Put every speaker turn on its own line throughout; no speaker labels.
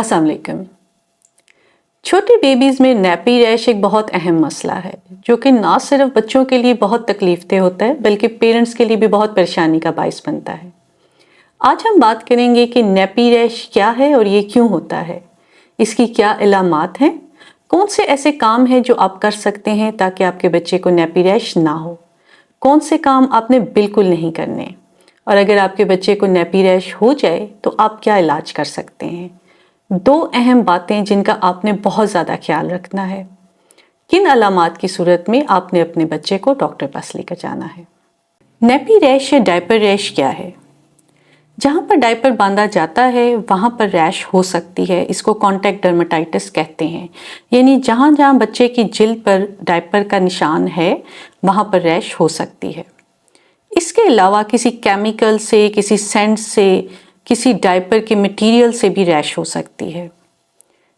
السلام علیکم۔ چھوٹے بیبیز میں نیپی ریش ایک بہت اہم مسئلہ ہے جو کہ نہ صرف بچوں کے لیے بہت تکلیف دہ ہوتا ہے بلکہ پیرنٹس کے لیے بھی بہت پریشانی کا باعث بنتا ہے۔ آج ہم بات کریں گے کہ نیپی ریش کیا ہے اور یہ کیوں ہوتا ہے، اس کی کیا علامات ہیں، کون سے ایسے کام ہیں جو آپ کر سکتے ہیں تاکہ آپ کے بچے کو نیپی ریش نہ ہو، کون سے کام آپ نے بالکل نہیں کرنے، اور اگر آپ کے بچے کو نیپی ریش ہو جائے تو آپ کیا علاج کر سکتے ہیں۔ دو اہم باتیں جن کا آپ نے بہت زیادہ خیال رکھنا ہے۔ کن علامات کی صورت میں آپ نے اپنے بچے کو ڈاکٹر پاس لے کر جانا ہے۔ نیپی ریش یا ڈائپر ریش کیا ہے؟ جہاں پر ڈائپر باندھا جاتا ہے وہاں پر ریش ہو سکتی ہے، اس کو کانٹیکٹ ڈرماٹائٹس کہتے ہیں، یعنی جہاں جہاں بچے کی جلد پر ڈائپر کا نشان ہے وہاں پر ریش ہو سکتی ہے۔ اس کے علاوہ کسی کیمیکل سے، کسی سینٹ سے، کسی ڈائپر کے مٹیریل سے بھی ریش ہو سکتی ہے۔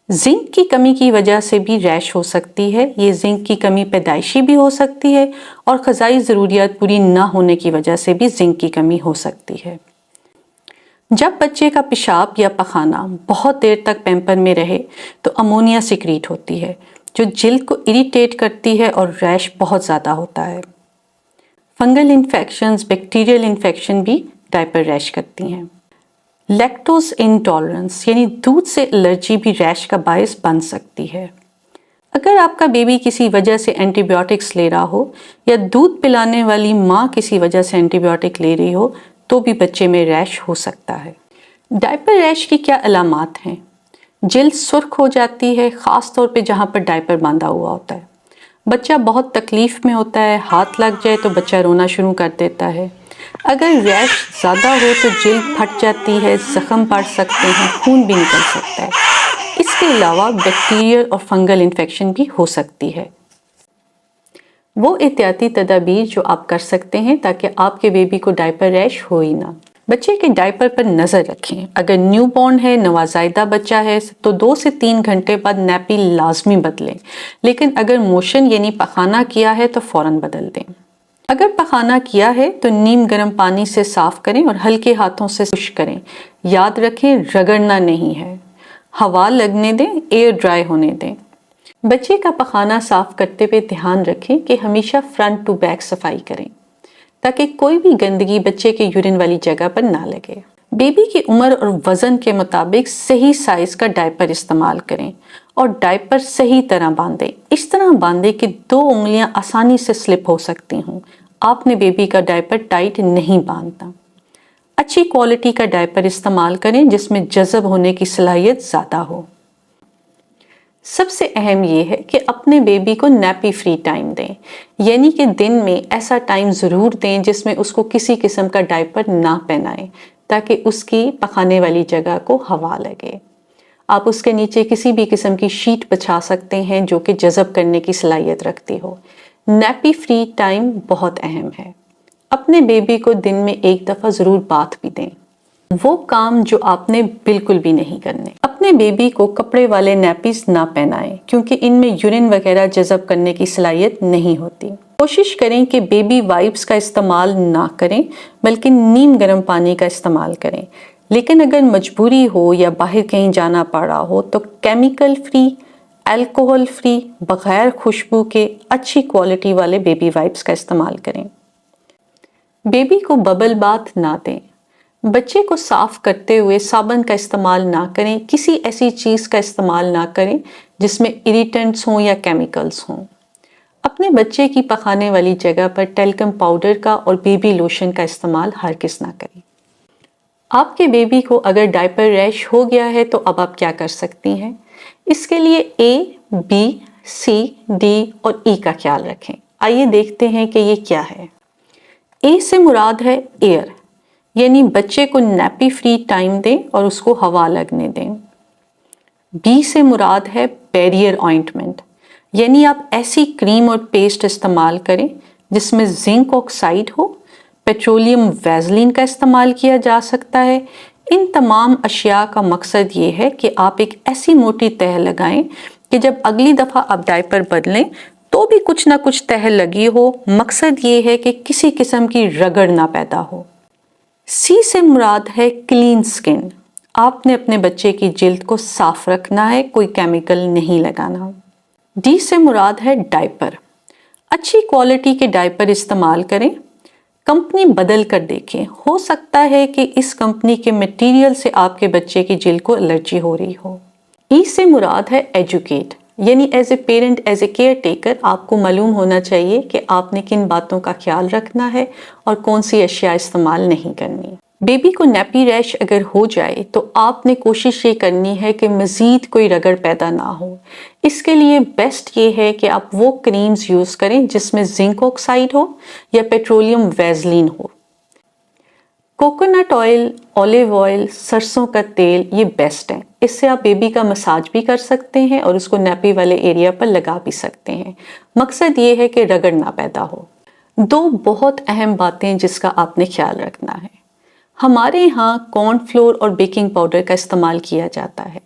زنک کی کمی کی وجہ سے بھی ریش ہو سکتی ہے۔ یہ زنک کی کمی پیدائشی بھی ہو سکتی ہے اور غذائی ضروریات پوری نہ ہونے کی وجہ سے بھی زنک کی کمی ہو سکتی ہے۔ جب بچے کا پیشاب یا پخانہ بہت دیر تک پیمپر میں رہے تو امونیا سیکریٹ ہوتی ہے جو جلد کو اریٹیٹ کرتی ہے اور ریش بہت زیادہ ہوتا ہے۔ فنگل انفیکشنز، بیکٹیریل انفیکشن بھی ڈائپر ریش کرتی ہیں۔ لیکٹوز انٹالرنس یعنی دودھ سے الرجی بھی ریش کا باعث بن سکتی ہے۔ اگر آپ کا بیبی کسی وجہ سے اینٹی بائیوٹکس لے رہا ہو یا دودھ پلانے والی ماں کسی وجہ سے اینٹی بائیوٹک لے رہی ہو تو بھی بچے میں ریش ہو سکتا ہے۔ ڈائپر ریش کی کیا علامات ہیں؟ جلد سرخ ہو جاتی ہے، خاص طور پہ جہاں پر ڈائپر باندھا ہوا ہوتا ہے۔ بچہ بہت تکلیف میں ہوتا ہے، ہاتھ لگ جائے تو بچہ رونا شروع کر دیتا ہے۔ اگر ریش زیادہ ہو تو جلد پھٹ جاتی ہے، زخم پڑ سکتے ہیں، خون بھی نکل سکتا ہے۔ اس کے علاوہ بیکٹیریل اور فنگل انفیکشن بھی ہو سکتی ہے۔ وہ احتیاطی تدابیر جو آپ کر سکتے ہیں تاکہ آپ کے بیبی کو ڈائپر ریش ہو ہی نہ۔ بچے کے ڈائپر پر نظر رکھیں۔ اگر نیو بورن ہے، نوزائیدہ بچہ ہے تو 2 سے 3 گھنٹے بعد نیپی لازمی بدلیں، لیکن اگر موشن یعنی پخانہ کیا ہے تو فوراً بدل دیں۔ اگر پخانہ کیا ہے تو نیم گرم پانی سے صاف کریں اور ہلکے ہاتھوں سے خشک کریں۔ یاد رکھیں رگڑنا نہیں ہے، ہوا لگنے دیں، ایئر ڈرائی ہونے دیں۔ بچے کا پخانہ صاف کرتے ہوئے دھیان رکھیں کہ ہمیشہ فرنٹ ٹو بیک صفائی کریں تاکہ کوئی بھی گندگی بچے کے یورین والی جگہ پر نہ لگے۔ بیبی کی عمر اور وزن کے مطابق صحیح سائز کا ڈائپر استعمال کریں اور ڈائپر صحیح طرح باندھیں۔ اس طرح باندھیں کہ 2 انگلیاں آسانی سے سلپ ہو سکتی ہوں۔ آپ نے بیبی کا ڈائپر ٹائٹ نہیں باندھنا۔ اچھی کوالٹی کا ڈائپر استعمال کریں جس میں جذب ہونے کی صلاحیت زیادہ ہو۔ سب سے اہم یہ ہے کہ اپنے بیبی کو نیپی فری ٹائم دیں، یعنی کہ دن میں ایسا ٹائم ضرور دیں جس میں اس کو کسی قسم کا ڈائپر نہ پہنائیں تاکہ اس کی پخانے والی جگہ کو ہوا لگے۔ آپ اس کے نیچے کسی بھی قسم کی شیٹ بچھا سکتے ہیں جو کہ جذب کرنے کی صلاحیت رکھتی ہو۔ نیپی فری ٹائم بہت اہم ہے۔ اپنے بیبی کو دن میں 1 دفعہ ضرور باتھ بھی دیں۔ وہ کام جو آپ نے بالکل بھی نہیں کرنے۔ اپنے بیبی کو کپڑے والے نیپیز نہ پہنائیں کیونکہ ان میں یورین وغیرہ جذب کرنے کی صلاحیت نہیں ہوتی۔ کوشش کریں کہ بیبی وائپس کا استعمال نہ کریں بلکہ نیم گرم پانی کا استعمال کریں، لیکن اگر مجبوری ہو یا باہر کہیں جانا پڑا ہو تو کیمیکل فری، الکوہول فری، بغیر خوشبو کے اچھی کوالٹی والے بیبی وائپس کا استعمال کریں۔ بیبی کو ببل باتھ نہ دیں۔ بچے کو صاف کرتے ہوئے صابن کا استعمال نہ کریں، کسی ایسی چیز کا استعمال نہ کریں جس میں اریٹنٹس ہوں یا کیمیکلز ہوں۔ اپنے بچے کی پخانے والی جگہ پر ٹیلکم پاؤڈر کا اور بیبی لوشن کا استعمال ہرگز نہ کریں۔ آپ کے بیبی کو اگر ڈائپر ریش ہو گیا ہے تو اب آپ کیا کر سکتی ہیں؟ اس کے لیے A، B، C، D اور E کا خیال رکھیں۔ آئیے دیکھتے ہیں کہ یہ کیا ہے۔ A سے مراد ہے ایئر، یعنی بچے کو نیپی فری ٹائم دیں اور اس کو ہوا لگنے دیں۔ B سے مراد ہے بیریئر آئنٹمنٹ، یعنی آپ ایسی کریم اور پیسٹ استعمال کریں جس میں زنک آکسائڈ ہو۔ پیٹرولیم ویزلین کا استعمال کیا جا سکتا ہے۔ ان تمام اشیاء کا مقصد یہ ہے کہ آپ ایک ایسی موٹی تہ لگائیں کہ جب اگلی دفعہ آپ ڈائپر بدلیں تو بھی کچھ نہ کچھ تہ لگی ہو۔ مقصد یہ ہے کہ کسی قسم کی رگڑ نہ پیدا ہو۔ C سے مراد ہے کلین سکن۔ آپ نے اپنے بچے کی جلد کو صاف رکھنا ہے، کوئی کیمیکل نہیں لگانا۔ ڈی سے مراد ہے ڈائپر۔ اچھی کوالٹی کے ڈائپر استعمال کریں، کمپنی بدل کر دیکھیں، ہو سکتا ہے کہ اس کمپنی کے مٹیریل سے آپ کے بچے کی جلد کو الرجی ہو رہی ہو۔ ای سے مراد ہے ایجوکیٹ، یعنی as a parent, as a care taker آپ کو معلوم ہونا چاہیے کہ آپ نے کن باتوں کا خیال رکھنا ہے اور کون سی اشیاء استعمال نہیں کرنی۔ بیبی کو نیپی ریش اگر ہو جائے تو آپ نے کوشش یہ کرنی ہے کہ مزید کوئی رگڑ پیدا نہ ہو۔ اس کے لیے بیسٹ یہ ہے کہ آپ وہ کریمز یوز کریں جس میں زنک آکسائڈ ہو یا پیٹرولیم ویزلین ہو۔ کوکونٹ آئل، اولیو آئل، سرسوں کا تیل یہ بیسٹ ہیں۔ اس سے آپ بیبی کا مساج بھی کر سکتے ہیں اور اس کو نیپی والے ایریا پر لگا بھی سکتے ہیں۔ مقصد یہ ہے کہ رگڑ نہ پیدا ہو۔ دو بہت اہم باتیں جس کا آپ نے خیال رکھنا ہے۔ ہمارے ہاں کارن فلور اور بیکنگ پاؤڈر کا استعمال کیا جاتا ہے۔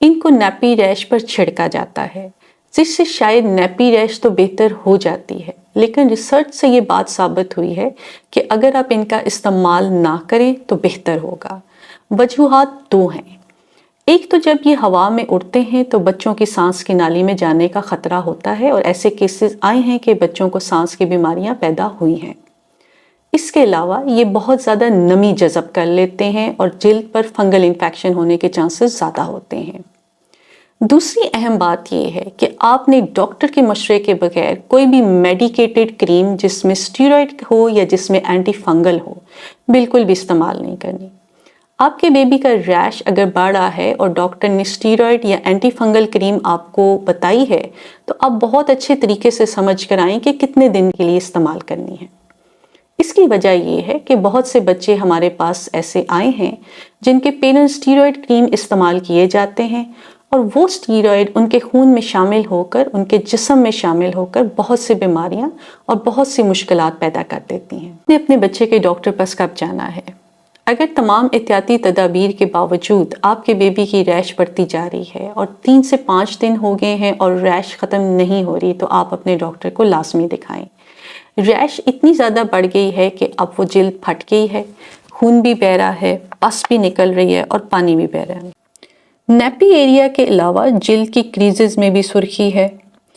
ان کو نیپی ریش پر چھڑکا جاتا ہے، جس سے شاید نیپی ریش تو بہتر ہو جاتی ہے، لیکن ریسرچ سے یہ بات ثابت ہوئی ہے کہ اگر آپ ان کا استعمال نہ کریں تو بہتر ہوگا۔ وجوہات دو ہیں۔ ایک تو جب یہ ہوا میں اڑتے ہیں تو بچوں کی سانس کی نالی میں جانے کا خطرہ ہوتا ہے، اور ایسے کیسز آئے ہیں کہ بچوں کو سانس کی بیماریاں پیدا ہوئی ہیں۔ اس کے علاوہ یہ بہت زیادہ نمی جذب کر لیتے ہیں اور جلد پر فنگل انفیکشن ہونے کے چانسز زیادہ ہوتے ہیں۔ دوسری اہم بات یہ ہے کہ آپ نے ڈاکٹر کے مشورے کے بغیر کوئی بھی میڈیکیٹڈ کریم جس میں اسٹیرائڈ ہو یا جس میں اینٹی فنگل ہو بالکل بھی استعمال نہیں کرنی۔ آپ کے بیبی کا ریش اگر بڑھ رہا ہے اور ڈاکٹر نے اسٹیرائڈ یا اینٹی فنگل کریم آپ کو بتائی ہے تو آپ بہت اچھے طریقے سے سمجھ کر آئیں کہ کتنے دن کے لیے استعمال کرنی ہے۔ اس کی وجہ یہ ہے کہ بہت سے بچے ہمارے پاس ایسے آئے ہیں جن کے پیرنٹ اسٹیرائڈ کریم استعمال کیے جاتے ہیں، اور وہ اسٹیرائڈ ان کے خون میں شامل ہو کر، ان کے جسم میں شامل ہو کر بہت سی بیماریاں اور بہت سی مشکلات پیدا کر دیتی ہیں۔ نے اپنے بچے کے ڈاکٹر پاس کب جانا ہے؟ اگر تمام احتیاطی تدابیر کے باوجود آپ کے بیبی کی ریش بڑھتی جا رہی ہے اور 3 سے 5 دن ہو گئے ہیں اور ریش ختم نہیں ہو رہی، تو آپ اپنے ڈاکٹر کو لازمی دکھائیں۔ ریش اتنی زیادہ بڑھ گئی ہے کہ اب وہ جلد پھٹ گئی ہے، خون بھی بہہ رہا ہے، پس بھی نکل رہی ہے اور پانی بھی بہہ رہا ہے۔ نیپی ایریا کے علاوہ جلد کی کریزز میں بھی سرخی ہے،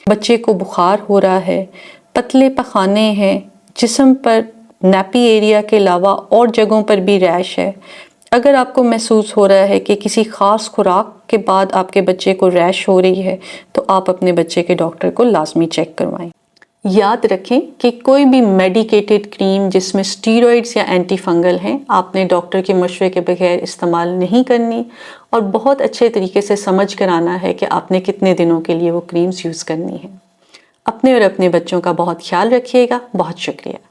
بچے کو بخار ہو رہا ہے، پتلے پخانے ہیں، جسم پر نیپی ایریا کے علاوہ اور جگہوں پر بھی ریش ہے۔ اگر آپ کو محسوس ہو رہا ہے کہ کسی خاص خوراک کے بعد آپ کے بچے کو ریش ہو رہی ہے تو آپ اپنے بچے کے ڈاکٹر کو لازمی چیک کروائیں۔ یاد رکھیں کہ کوئی بھی میڈیکیٹڈ کریم جس میں اسٹیرائڈز یا اینٹی فنگل ہیں آپ نے ڈاکٹر کے مشورے کے بغیر استعمال نہیں کرنی، اور بہت اچھے طریقے سے سمجھ کر آنا ہے کہ آپ نے کتنے دنوں کے لیے وہ کریمز یوز کرنی ہیں۔ اپنے اور اپنے بچوں کا بہت خیال رکھیے گا۔ بہت شکریہ۔